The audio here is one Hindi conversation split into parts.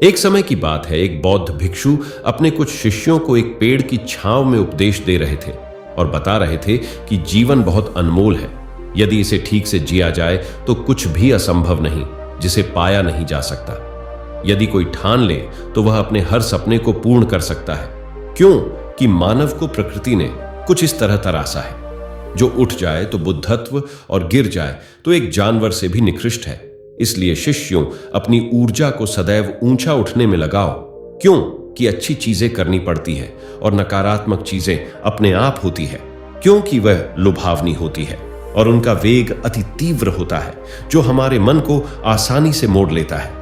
एक समय की बात है, एक बौद्ध भिक्षु अपने कुछ शिष्यों को एक पेड़ की छांव में उपदेश दे रहे थे और बता रहे थे कि जीवन बहुत अनमोल है। यदि इसे ठीक से जिया जाए तो कुछ भी असंभव नहीं जिसे पाया नहीं जा सकता। यदि कोई ठान ले तो वह अपने हर सपने को पूर्ण कर सकता है, क्यों कि मानव को प्रकृति ने कुछ इस तरह तरासा है, जो उठ जाए तो बुद्धत्व और गिर जाए तो एक जानवर से भी निकृष्ट है। इसलिए शिष्यों, अपनी ऊर्जा को सदैव ऊंचा उठने में लगाओ, क्यों कि अच्छी चीजें करनी पड़ती है और नकारात्मक चीजें अपने आप होती है, क्योंकि वह लुभावनी होती है और उनका वेग अति तीव्र होता है जो हमारे मन को आसानी से मोड़ लेता है।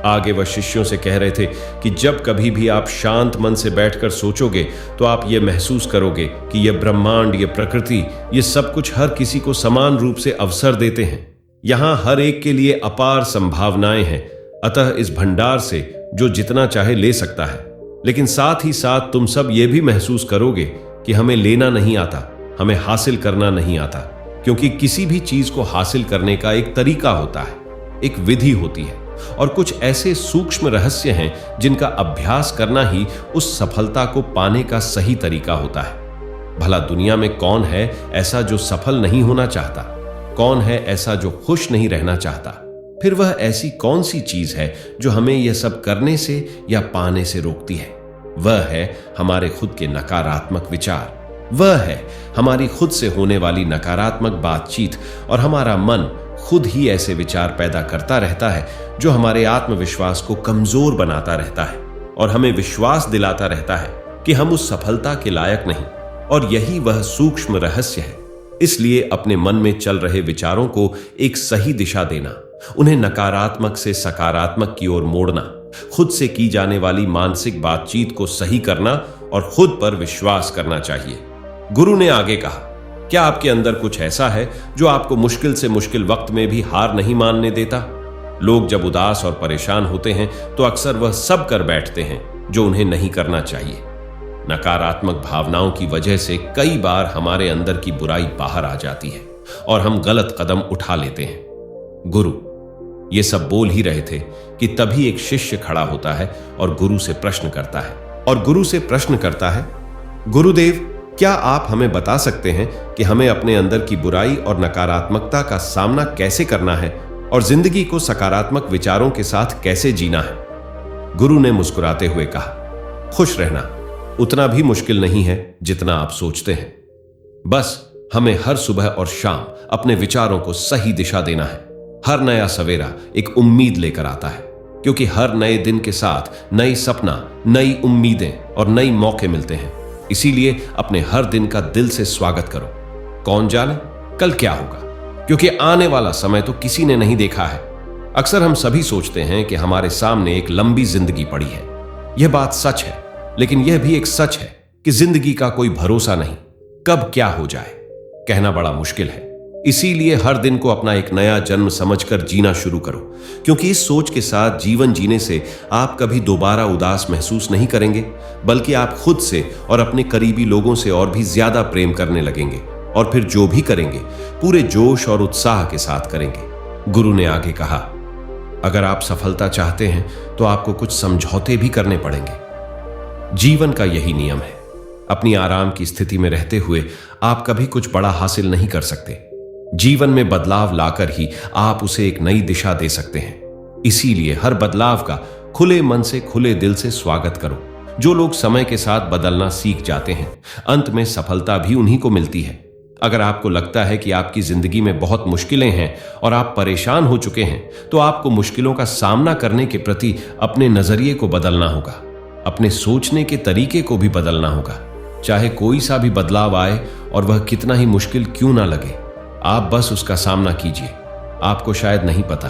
आगे वह शिष्यों से कह रहे थे कि जब कभी भी आप शांत मन से बैठकर सोचोगे तो आप यह महसूस करोगे कि यह ब्रह्मांड, यह प्रकृति, ये सब कुछ हर किसी को समान रूप से अवसर देते हैं। यहां हर एक के लिए अपार संभावनाएं हैं, अतः इस भंडार से जो जितना चाहे ले सकता है। लेकिन साथ ही साथ तुम सब ये भी महसूस करोगे कि हमें लेना नहीं आता, हमें हासिल करना नहीं आता, क्योंकि किसी भी चीज को हासिल करने का एक तरीका होता है, एक विधि होती है और कुछ ऐसे सूक्ष्म रहस्य हैं जिनका अभ्यास करना ही उस सफलता को पाने का सही तरीका होता है। भला दुनिया में कौन है ऐसा जो सफल नहीं होना चाहता? कौन है ऐसा जो खुश नहीं रहना चाहता? फिर वह ऐसी कौन सी चीज है जो हमें यह सब करने से या पाने से रोकती है? वह है हमारे खुद के नकारात्मक विचार, वह है हमारी खुद से होने वाली नकारात्मक बातचीत, और हमारा मन खुद ही ऐसे विचार पैदा करता रहता है जो हमारे आत्मविश्वास को कमजोर बनाता रहता है और हमें विश्वास दिलाता रहता है कि हम उस सफलता के लायक नहीं। और यही वह सूक्ष्म रहस्य है। इसलिए अपने मन में चल रहे विचारों को एक सही दिशा देना, उन्हें नकारात्मक से सकारात्मक की ओर मोड़ना, खुद से की जाने वाली मानसिक बातचीत को सही करना और खुद पर विश्वास करना चाहिए। गुरु ने आगे कहा, क्या आपके अंदर कुछ ऐसा है जो आपको मुश्किल से मुश्किल वक्त में भी हार नहीं मानने देता? लोग जब उदास और परेशान होते हैं तो अक्सर वह सब कर बैठते हैं जो उन्हें नहीं करना चाहिए। नकारात्मक भावनाओं की वजह से कई बार हमारे अंदर की बुराई बाहर आ जाती है और हम गलत कदम उठा लेते हैं। गुरु ये सब बोल ही रहे थे कि तभी एक शिष्य खड़ा होता है और गुरु से प्रश्न करता है, गुरुदेव, क्या आप हमें बता सकते हैं कि हमें अपने अंदर की बुराई और नकारात्मकता का सामना कैसे करना है और जिंदगी को सकारात्मक विचारों के साथ कैसे जीना है? गुरु ने मुस्कुराते हुए कहा, खुश रहना उतना भी मुश्किल नहीं है जितना आप सोचते हैं। बस हमें हर सुबह और शाम अपने विचारों को सही दिशा देना है। हर नया सवेरा एक उम्मीद लेकर आता है, क्योंकि हर नए दिन के साथ नई सपना, नई उम्मीदें और नई मौके मिलते हैं। इसीलिए अपने हर दिन का दिल से स्वागत करो। कौन जाने कल क्या होगा, क्योंकि आने वाला समय तो किसी ने नहीं देखा है। अक्सर हम सभी सोचते हैं कि हमारे सामने एक लंबी जिंदगी पड़ी है। यह बात सच है, लेकिन यह भी एक सच है कि जिंदगी का कोई भरोसा नहीं, कब क्या हो जाए कहना बड़ा मुश्किल है। इसीलिए हर दिन को अपना एक नया जन्म समझकर जीना शुरू करो, क्योंकि इस सोच के साथ जीवन जीने से आप कभी दोबारा उदास महसूस नहीं करेंगे, बल्कि आप खुद से और अपने करीबी लोगों से और भी ज्यादा प्रेम करने लगेंगे और फिर जो भी करेंगे पूरे जोश और उत्साह के साथ करेंगे। गुरु ने आगे कहा, अगर आप सफलता चाहते हैं तो आपको कुछ समझौते भी करने पड़ेंगे। जीवन का यही नियम है। अपनी आराम की स्थिति में रहते हुए आप कभी कुछ बड़ा हासिल नहीं कर सकते। जीवन में बदलाव लाकर ही आप उसे एक नई दिशा दे सकते हैं। इसीलिए हर बदलाव का खुले मन से, खुले दिल से स्वागत करो। जो लोग समय के साथ बदलना सीख जाते हैं, अंत में सफलता भी उन्हीं को मिलती है। अगर आपको लगता है कि आपकी जिंदगी में बहुत मुश्किलें हैं और आप परेशान हो चुके हैं, तो आपको मुश्किलों का सामना करने के प्रति अपने नजरिए को बदलना होगा, अपने सोचने के तरीके को भी बदलना होगा। चाहे कोई सा भी बदलाव आए और वह कितना ही मुश्किल क्यों ना लगे, आप बस उसका सामना कीजिए। आपको शायद नहीं पता,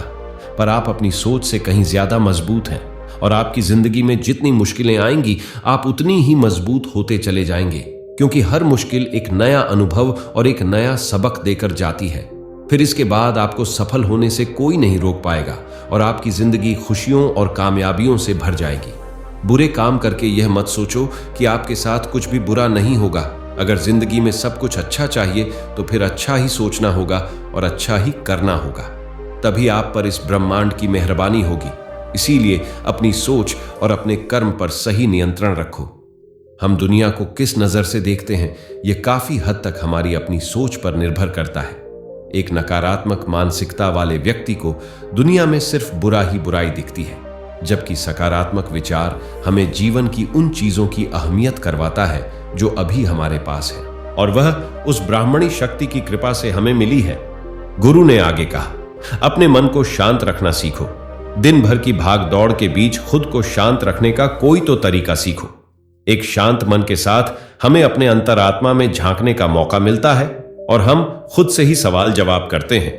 पर आप अपनी सोच से कहीं ज्यादा मजबूत हैं और आपकी जिंदगी में जितनी मुश्किलें आएंगी आप उतनी ही मजबूत होते चले जाएंगे, क्योंकि हर मुश्किल एक नया अनुभव और एक नया सबक देकर जाती है। फिर इसके बाद आपको सफल होने से कोई नहीं रोक पाएगा और आपकी जिंदगी खुशियों और कामयाबियों से भर जाएगी। बुरे काम करके यह मत सोचो कि आपके साथ कुछ भी बुरा नहीं होगा। अगर जिंदगी में सब कुछ अच्छा चाहिए तो फिर अच्छा ही सोचना होगा और अच्छा ही करना होगा। तभी आप पर इस ब्रह्मांड की मेहरबानी होगी इसीलिए अपनी सोच और अपने कर्म पर सही नियंत्रण रखो। हम दुनिया को किस नजर से देखते हैं, यह काफी हद तक हमारी अपनी सोच पर निर्भर करता है। एक नकारात्मक मानसिकता वाले व्यक्ति को दुनिया में सिर्फ बुरा ही बुराई दिखती है, जबकि सकारात्मक विचार हमें जीवन की उन चीजों की अहमियत करवाता है जो अभी हमारे पास है, और वह उस ब्राह्मणी शक्ति की कृपा से हमें मिली है। गुरु ने आगे कहा, अपने मन को शांत रखना सीखो। दिन भर की भाग दौड़ के बीच खुद को शांत रखने का कोई तो तरीका सीखो। एक शांत मन के साथ हमें अपने अंतरात्मा में झांकने का मौका मिलता है और हम खुद से ही सवाल जवाब करते हैं।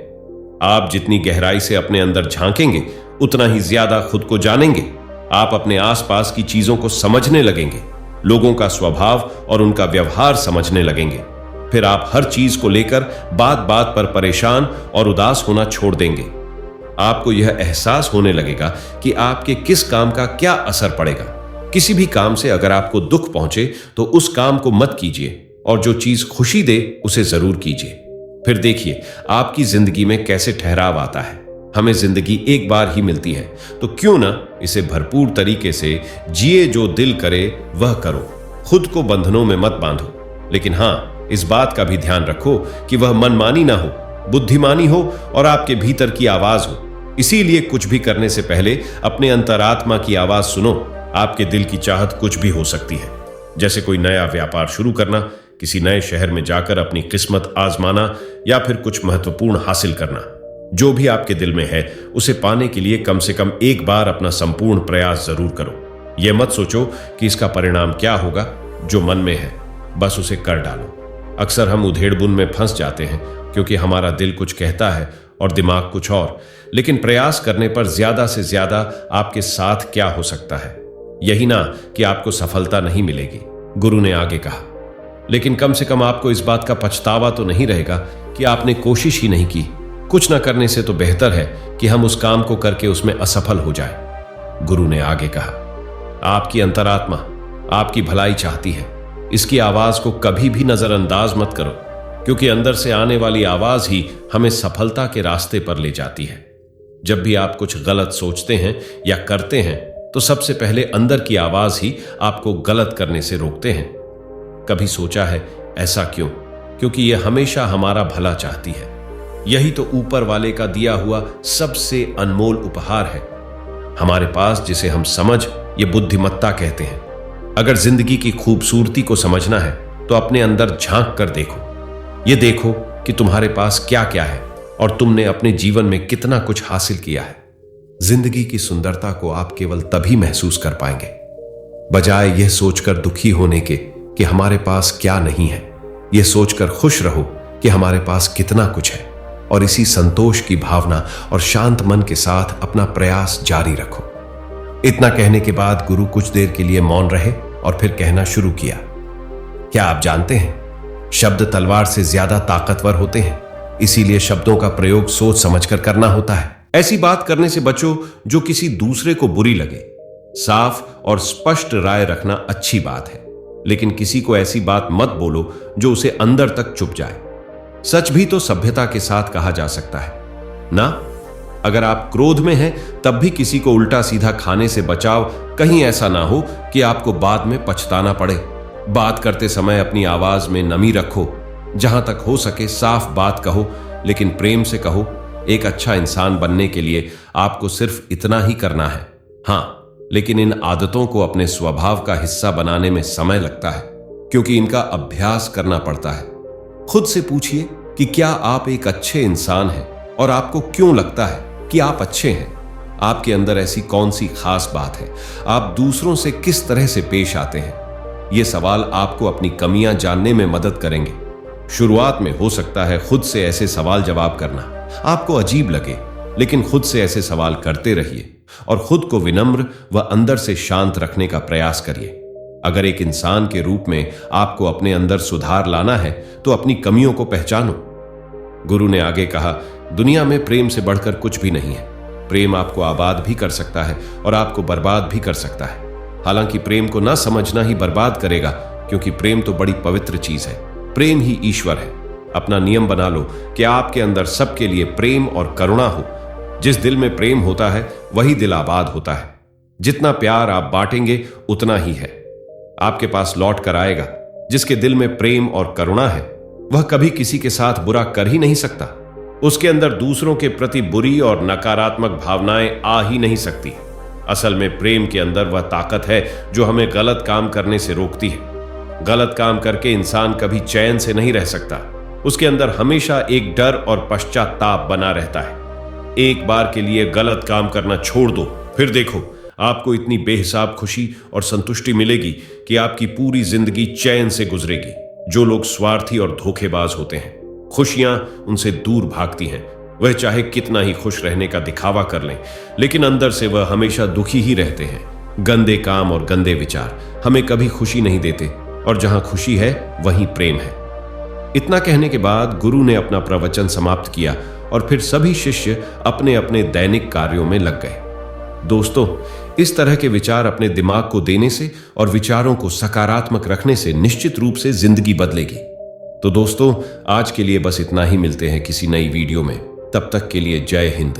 आप जितनी गहराई से अपने अंदर झांकेंगे, उतना ही ज्यादा खुद को जानेंगे। आप अपने आसपास की चीजों को समझने लगेंगे, लोगों का स्वभाव और उनका व्यवहार समझने लगेंगे। फिर आप हर चीज को लेकर बात बात पर परेशान और उदास होना छोड़ देंगे। आपको यह एहसास होने लगेगा कि आपके किस काम का क्या असर पड़ेगा। किसी भी काम से अगर आपको दुख पहुंचे तो उस काम को मत कीजिए, और जो चीज खुशी दे उसे जरूर कीजिए। फिर देखिए आपकी जिंदगी में कैसे ठहराव आता है। हमें जिंदगी एक बार ही मिलती है, तो क्यों ना इसे भरपूर तरीके से जिए। जो दिल करे वह करो, खुद को बंधनों में मत बांधो। लेकिन हां, इस बात का भी ध्यान रखो कि वह मनमानी ना हो, बुद्धिमानी हो और आपके भीतर की आवाज हो। इसीलिए कुछ भी करने से पहले अपने अंतरात्मा की आवाज सुनो। आपके दिल की चाहत कुछ भी हो सकती है, जैसे कोई नया व्यापार शुरू करना, किसी नए शहर में जाकर अपनी किस्मत आजमाना, या फिर कुछ महत्वपूर्ण हासिल करना। जो भी आपके दिल में है उसे पाने के लिए कम से कम एक बार अपना संपूर्ण प्रयास जरूर करो। यह मत सोचो कि इसका परिणाम क्या होगा। जो मन में है बस उसे कर डालो। अक्सर हम उधेड़बुन में फंस जाते हैं, क्योंकि हमारा दिल कुछ कहता है और दिमाग कुछ और। लेकिन प्रयास करने पर ज्यादा से ज्यादा आपके साथ क्या हो सकता है, यही ना कि आपको सफलता नहीं मिलेगी। गुरु ने आगे कहा, लेकिन कम से कम आपको इस बात का पछतावा तो नहीं रहेगा कि आपने कोशिश ही नहीं की। कुछ ना करने से तो बेहतर है कि हम उस काम को करके उसमें असफल हो जाए। गुरु ने आगे कहा, आपकी अंतरात्मा आपकी भलाई चाहती है। इसकी आवाज को कभी भी नजरअंदाज मत करो, क्योंकि अंदर से आने वाली आवाज ही हमें सफलता के रास्ते पर ले जाती है। जब भी आप कुछ गलत सोचते हैं या करते हैं, तो सबसे पहले अंदर की आवाज ही आपको गलत करने से रोकते हैं। कभी सोचा है ऐसा क्यों? क्योंकि यह हमेशा हमारा भला चाहती है। यही तो ऊपर वाले का दिया हुआ सबसे अनमोल उपहार है हमारे पास, जिसे हम समझ ये बुद्धिमत्ता कहते हैं। अगर जिंदगी की खूबसूरती को समझना है तो अपने अंदर झांक कर देखो। ये देखो कि तुम्हारे पास क्या क्या है और तुमने अपने जीवन में कितना कुछ हासिल किया है। जिंदगी की सुंदरता को आप केवल तभी महसूस कर पाएंगे, बजाय यह सोचकर दुखी होने के कि हमारे पास क्या नहीं है। यह सोचकर खुश रहो कि हमारे पास कितना कुछ है, और इसी संतोष की भावना और शांत मन के साथ अपना प्रयास जारी रखो। इतना कहने के बाद गुरु कुछ देर के लिए मौन रहे और फिर कहना शुरू किया, क्या आप जानते हैं, शब्द तलवार से ज्यादा ताकतवर होते हैं। इसीलिए शब्दों का प्रयोग सोच समझकर करना होता है। ऐसी बात करने से बचो जो किसी दूसरे को बुरी लगे। साफ और स्पष्ट राय रखना अच्छी बात है, लेकिन किसी को ऐसी बात मत बोलो जो उसे अंदर तक चुभ जाए। सच भी तो सभ्यता के साथ कहा जा सकता है ना। अगर आप क्रोध में हैं, तब भी किसी को उल्टा सीधा खाने से बचाव, कहीं ऐसा ना हो कि आपको बाद में पछताना पड़े। बात करते समय अपनी आवाज में नमी रखो। जहां तक हो सके साफ बात कहो, लेकिन प्रेम से कहो। एक अच्छा इंसान बनने के लिए आपको सिर्फ इतना ही करना है। हां, लेकिन इन आदतों को अपने स्वभाव का हिस्सा बनाने में समय लगता है, क्योंकि इनका अभ्यास करना पड़ता है। खुद से पूछिए कि क्या आप एक अच्छे इंसान हैं, और आपको क्यों लगता है कि आप अच्छे हैं। आपके अंदर ऐसी कौन सी खास बात है। आप दूसरों से किस तरह से पेश आते हैं। ये सवाल आपको अपनी कमियां जानने में मदद करेंगे। शुरुआत में हो सकता है खुद से ऐसे सवाल जवाब करना आपको अजीब लगे, लेकिन खुद से ऐसे सवाल करते रहिए और खुद को विनम्र व अंदर से शांत रखने का प्रयास करिए। अगर एक इंसान के रूप में आपको अपने अंदर सुधार लाना है तो अपनी कमियों को पहचानो। गुरु ने आगे कहा, दुनिया में प्रेम से बढ़कर कुछ भी नहीं है। प्रेम आपको आबाद भी कर सकता है और आपको बर्बाद भी कर सकता है। हालांकि प्रेम को ना समझना ही बर्बाद करेगा, क्योंकि प्रेम तो बड़ी पवित्र चीज है। प्रेम ही ईश्वर है। अपना नियम बना लो कि आपके अंदर सबके लिए प्रेम और करुणा हो। जिस दिल में प्रेम होता है वही दिल आबाद होता है। जितना प्यार आप बांटेंगे उतना ही है आपके पास लौट कर आएगा। जिसके दिल में प्रेम और करुणा है वह कभी किसी के साथ बुरा कर ही नहीं सकता। उसके अंदर दूसरों के प्रति बुरी और नकारात्मक भावनाएं आ ही नहीं सकती। असल में प्रेम के अंदर वह ताकत है जो हमें गलत काम करने से रोकती है। गलत काम करके इंसान कभी चैन से नहीं रह सकता। उसके अंदर हमेशा एक डर और पश्चाताप बना रहता है। एक बार के लिए गलत काम करना छोड़ दो, फिर देखो आपको इतनी बेहिसाब खुशी और संतुष्टि मिलेगी कि आपकी पूरी जिंदगी चैन से गुजरेगी। जो लोग स्वार्थी और धोखेबाज होते हैं, खुशियां उनसे दूर भागती हैं। वह चाहे कितना ही खुश रहने का दिखावा कर लें, लेकिन अंदर से वह हमेशा दुखी ही रहते हैं। गंदे काम और गंदे विचार हमें कभी खुशी नहीं देते, और जहां खुशी है वहीं प्रेम है। इतना कहने के बाद गुरु ने अपना प्रवचन समाप्त किया और फिर सभी शिष्य अपने अपने दैनिक कार्यों में लग गए। दोस्तों, इस तरह के विचार अपने दिमाग को देने से और विचारों को सकारात्मक रखने से निश्चित रूप से जिंदगी बदलेगी। तो दोस्तों, आज के लिए बस इतना ही। मिलते हैं किसी नई वीडियो में। तब तक के लिए जय हिंद।